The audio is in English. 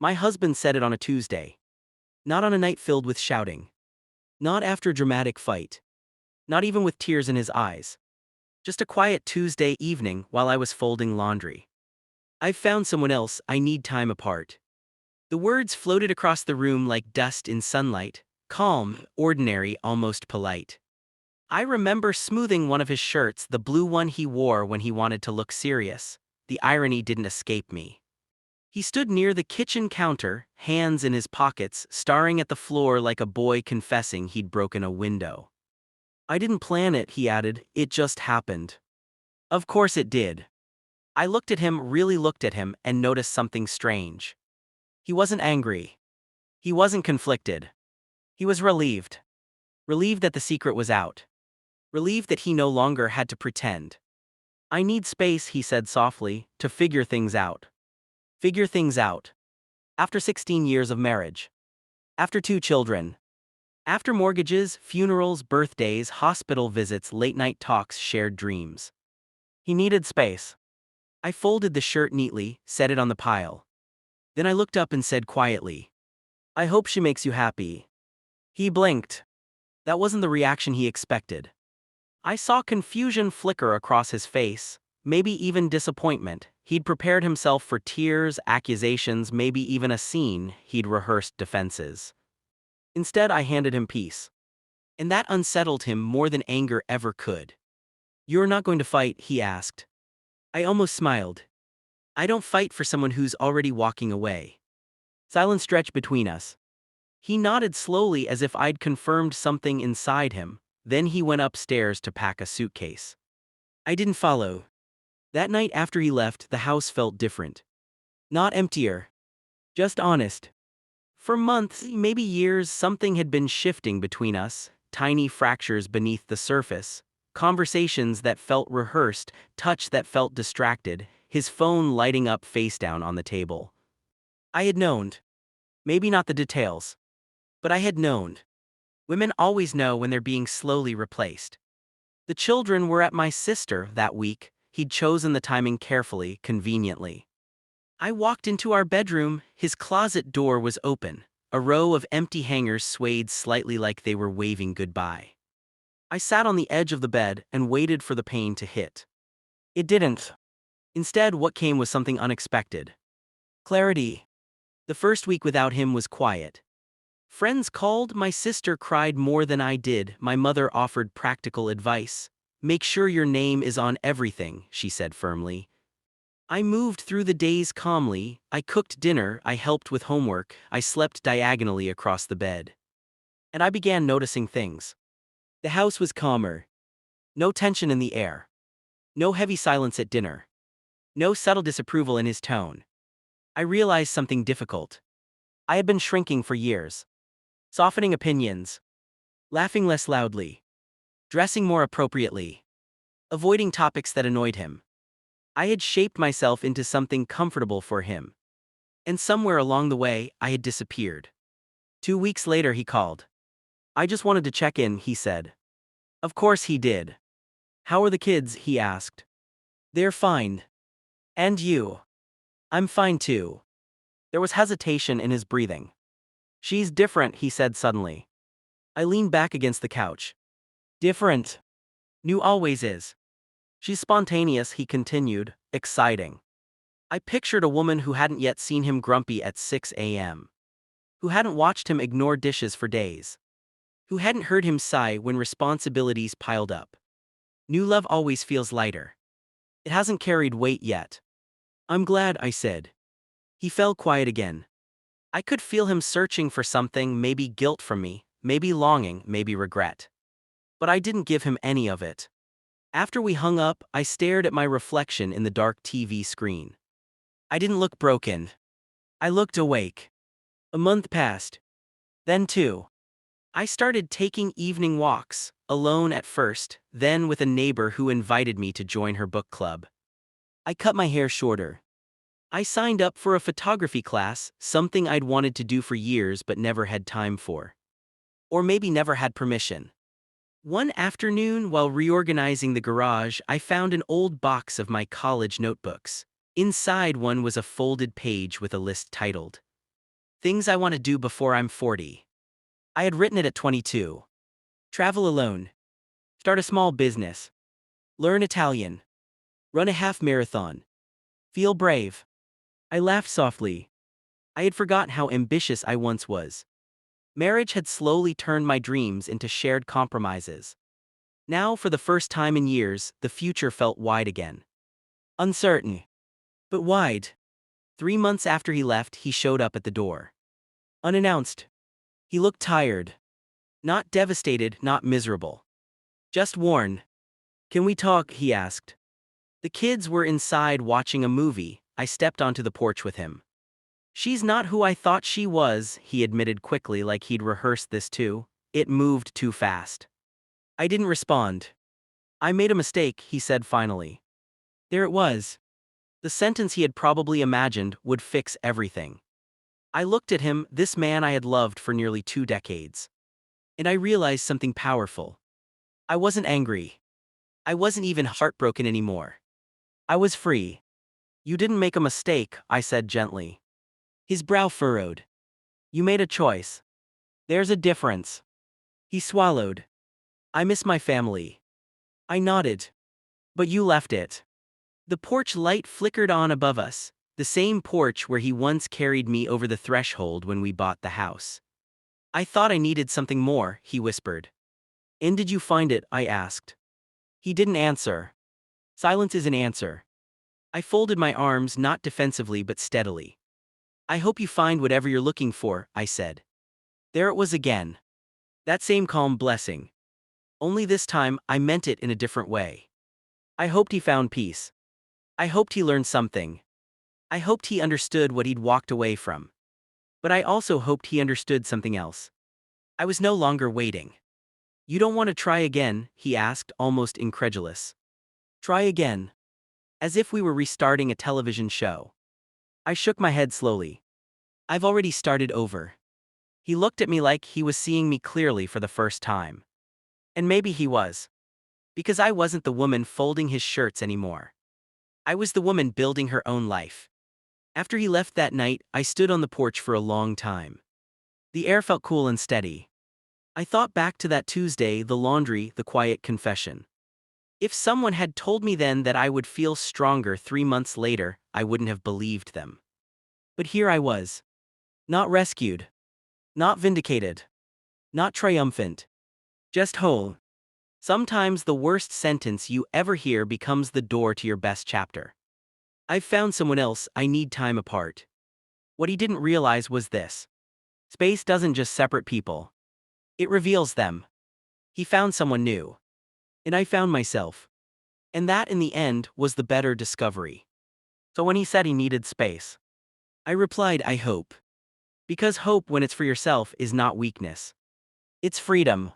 My husband said it on a Tuesday. Not on a night filled with shouting. Not after a dramatic fight. Not even with tears in his eyes. Just a quiet Tuesday evening while I was folding laundry. "I've found someone else, I need time apart." The words floated across the room like dust in sunlight, calm, ordinary, almost polite. I remember smoothing one of his shirts, the blue one he wore when he wanted to look serious. The irony didn't escape me. He stood near the kitchen counter, hands in his pockets, staring at the floor like a boy confessing he'd broken a window. "I didn't plan it," he added, "it just happened." Of course it did. I looked at him, really looked at him, and noticed something strange. He wasn't angry. He wasn't conflicted. He was relieved. Relieved that the secret was out. Relieved that he no longer had to pretend. "I need space," he said softly, "to figure things out." Figure things out. After 16 years of marriage. After 2 children. After mortgages, funerals, birthdays, hospital visits, late-night talks, shared dreams. He needed space. I folded the shirt neatly, set it on the pile. Then I looked up and said quietly, "I hope she makes you happy." He blinked. That wasn't the reaction he expected. I saw confusion flicker across his face, maybe even disappointment. He'd prepared himself for tears, accusations, maybe even a scene. He'd rehearsed defenses. Instead, I handed him peace. And that unsettled him more than anger ever could. "You're not going to fight?" he asked. I almost smiled. "I don't fight for someone who's already walking away." Silence stretched between us. He nodded slowly as if I'd confirmed something inside him. Then he went upstairs to pack a suitcase. I didn't follow. That night after he left, the house felt different. Not emptier. Just honest. For months, maybe years, something had been shifting between us, tiny fractures beneath the surface, conversations that felt rehearsed, touch that felt distracted, his phone lighting up face down on the table. I had known. Maybe not the details. But I had known. Women always know when they're being slowly replaced. The children were at my sister that week. He'd chosen the timing carefully, conveniently. I walked into our bedroom. His closet door was open. A row of empty hangers swayed slightly like they were waving goodbye. I sat on the edge of the bed and waited for the pain to hit. It didn't. Instead, what came was something unexpected. Clarity. The first week without him was quiet. Friends called, my sister cried more than I did, my mother offered practical advice. "Make sure your name is on everything," she said firmly. I moved through the days calmly. I cooked dinner, I helped with homework, I slept diagonally across the bed. And I began noticing things. The house was calmer. No tension in the air. No heavy silence at dinner. No subtle disapproval in his tone. I realized something difficult. I had been shrinking for years. Softening opinions. Laughing less loudly. Dressing more appropriately. Avoiding topics that annoyed him. I had shaped myself into something comfortable for him. And somewhere along the way, I had disappeared. 2 weeks later he called. "I just wanted to check in," he said. Of course he did. "How are the kids?" he asked. "They're fine. And you?" "I'm fine too." There was hesitation in his breathing. "She's different," he said suddenly. I leaned back against the couch. "Different. New always is." "She's spontaneous," he continued, "exciting." I pictured a woman who hadn't yet seen him grumpy at 6 a.m. Who hadn't watched him ignore dishes for days. Who hadn't heard him sigh when responsibilities piled up. New love always feels lighter. It hasn't carried weight yet. "I'm glad," I said. He fell quiet again. I could feel him searching for something, maybe guilt from me, maybe longing, maybe regret. But I didn't give him any of it. After we hung up, I stared at my reflection in the dark TV screen. I didn't look broken. I looked awake. A month passed. Then 2. I started taking evening walks, alone at first, then with a neighbor who invited me to join her book club. I cut my hair shorter. I signed up for a photography class, something I'd wanted to do for years but never had time for. Or maybe never had permission. One afternoon, while reorganizing the garage, I found an old box of my college notebooks. Inside one was a folded page with a list titled, Things I want to do before I'm 40. I had written it at 22. Travel alone. Start a small business. Learn Italian. Run a half marathon. Feel brave. I laughed softly. I had forgotten how ambitious I once was. Marriage had slowly turned my dreams into shared compromises. Now, for the first time in years, the future felt wide again. Uncertain, but wide. 3 months after he left, he showed up at the door. Unannounced. He looked tired. Not devastated, not miserable. Just worn. Can we talk? He asked. The kids were inside watching a movie. I stepped onto the porch with him. She's not who I thought she was, he admitted quickly, like he'd rehearsed this too. It moved too fast. I didn't respond. I made a mistake, he said finally. There it was. The sentence he had probably imagined would fix everything. I looked at him, this man I had loved for nearly 2 decades. And I realized something powerful. I wasn't angry. I wasn't even heartbroken anymore. I was free. You didn't make a mistake, I said gently. His brow furrowed. You made a choice. There's a difference. He swallowed. I miss my family. I nodded. But you left it. The porch light flickered on above us, the same porch where he once carried me over the threshold when we bought the house. I thought I needed something more, he whispered. And did you find it? I asked. He didn't answer. Silence is an answer. I folded my arms, not defensively but steadily. I hope you find whatever you're looking for, I said. There it was again. That same calm blessing. Only this time, I meant it in a different way. I hoped he found peace. I hoped he learned something. I hoped he understood what he'd walked away from. But I also hoped he understood something else. I was no longer waiting. You don't want to try again? He asked, almost incredulous. Try again. As if we were restarting a television show. I shook my head slowly. I've already started over. He looked at me like he was seeing me clearly for the first time. And maybe he was. Because I wasn't the woman folding his shirts anymore. I was the woman building her own life. After he left that night, I stood on the porch for a long time. The air felt cool and steady. I thought back to that Tuesday, the laundry, the quiet confession. If someone had told me then that I would feel stronger 3 months later, I wouldn't have believed them. But here I was. Not rescued. Not vindicated. Not triumphant. Just whole. Sometimes the worst sentence you ever hear becomes the door to your best chapter. I've found someone else, I need time apart. What he didn't realize was this. Space doesn't just separate people. It reveals them. He found someone new. And I found myself. And that, in the end, was the better discovery. So when he said he needed space, I replied, I hope. Because hope, when it's for yourself, is not weakness. It's freedom.